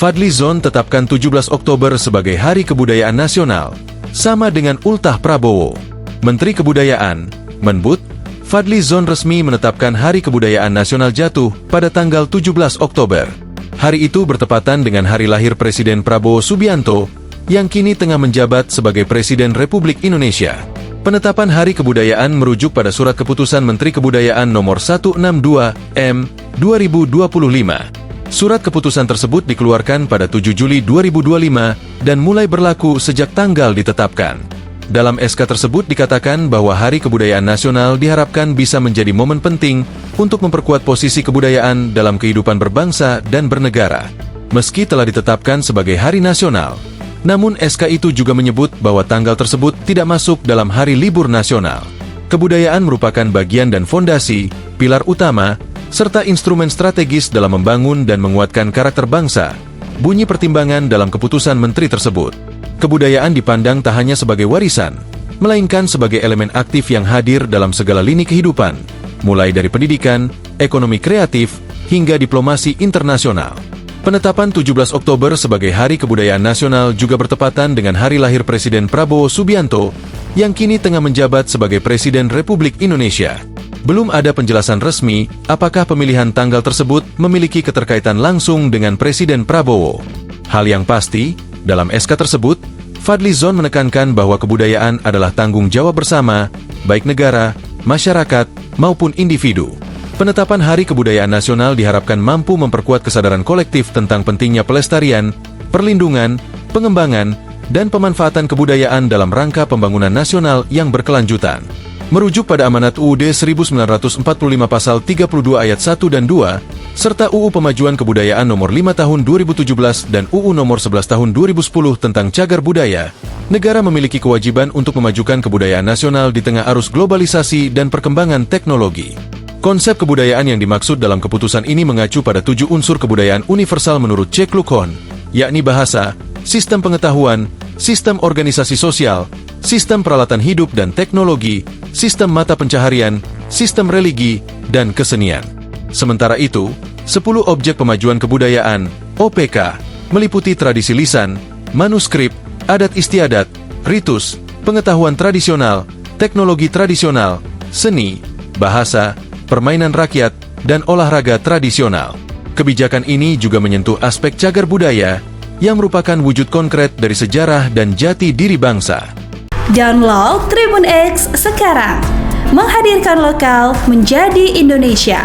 Fadlizon tetapkan 17 Oktober sebagai Hari Kebudayaan Nasional, sama dengan ultah Prabowo. Menteri Kebudayaan, Menbud, Fadlizon resmi menetapkan Hari Kebudayaan Nasional jatuh pada tanggal 17 Oktober. Hari itu bertepatan dengan hari lahir Presiden Prabowo Subianto, yang kini tengah menjabat sebagai Presiden Republik Indonesia. Penetapan Hari Kebudayaan merujuk pada Surat Keputusan Menteri Kebudayaan Nomor 162 M. 2025. Surat keputusan tersebut dikeluarkan pada 7 Juli 2025 dan mulai berlaku sejak tanggal ditetapkan. Dalam SK tersebut dikatakan bahwa Hari Kebudayaan Nasional diharapkan bisa menjadi momen penting untuk memperkuat posisi kebudayaan dalam kehidupan berbangsa dan bernegara. Meski telah ditetapkan sebagai Hari Nasional, namun SK itu juga menyebut bahwa tanggal tersebut tidak masuk dalam hari libur nasional. Kebudayaan merupakan bagian dan fondasi, pilar utama, serta instrumen strategis dalam membangun dan menguatkan karakter bangsa, bunyi pertimbangan dalam keputusan menteri tersebut. Kebudayaan dipandang tak hanya sebagai warisan, melainkan sebagai elemen aktif yang hadir dalam segala lini kehidupan, mulai dari pendidikan, ekonomi kreatif, hingga diplomasi internasional. Penetapan 17 Oktober sebagai Hari Kebudayaan Nasional juga bertepatan dengan hari lahir Presiden Prabowo Subianto, yang kini tengah menjabat sebagai Presiden Republik Indonesia. Belum ada penjelasan resmi apakah pemilihan tanggal tersebut memiliki keterkaitan langsung dengan Presiden Prabowo. Hal yang pasti, dalam SK tersebut, Fadlizon menekankan bahwa kebudayaan adalah tanggung jawab bersama, baik negara, masyarakat, maupun individu. Penetapan Hari Kebudayaan Nasional diharapkan mampu memperkuat kesadaran kolektif tentang pentingnya pelestarian, perlindungan, pengembangan, dan pemanfaatan kebudayaan dalam rangka pembangunan nasional yang berkelanjutan. Merujuk pada Amanat UUD 1945 Pasal 32 Ayat 1 dan 2, serta UU Pemajuan Kebudayaan Nomor 5 Tahun 2017 dan UU Nomor 11 Tahun 2010 tentang Cagar Budaya, negara memiliki kewajiban untuk memajukan kebudayaan nasional di tengah arus globalisasi dan perkembangan teknologi. Konsep kebudayaan yang dimaksud dalam keputusan ini mengacu pada 7 unsur kebudayaan universal menurut Cek Lukhon, yakni bahasa, sistem pengetahuan, sistem organisasi sosial, sistem peralatan hidup dan teknologi, sistem mata pencaharian, sistem religi, dan kesenian. Sementara itu, 10 objek pemajuan kebudayaan, OPK, meliputi tradisi lisan, manuskrip, adat istiadat, ritus, pengetahuan tradisional, teknologi tradisional, seni, bahasa, permainan rakyat, dan olahraga tradisional. Kebijakan ini juga menyentuh aspek cagar budaya, yang merupakan wujud konkret dari sejarah dan jati diri bangsa. Download Tribun X sekarang, menghadirkan lokal menjadi Indonesia.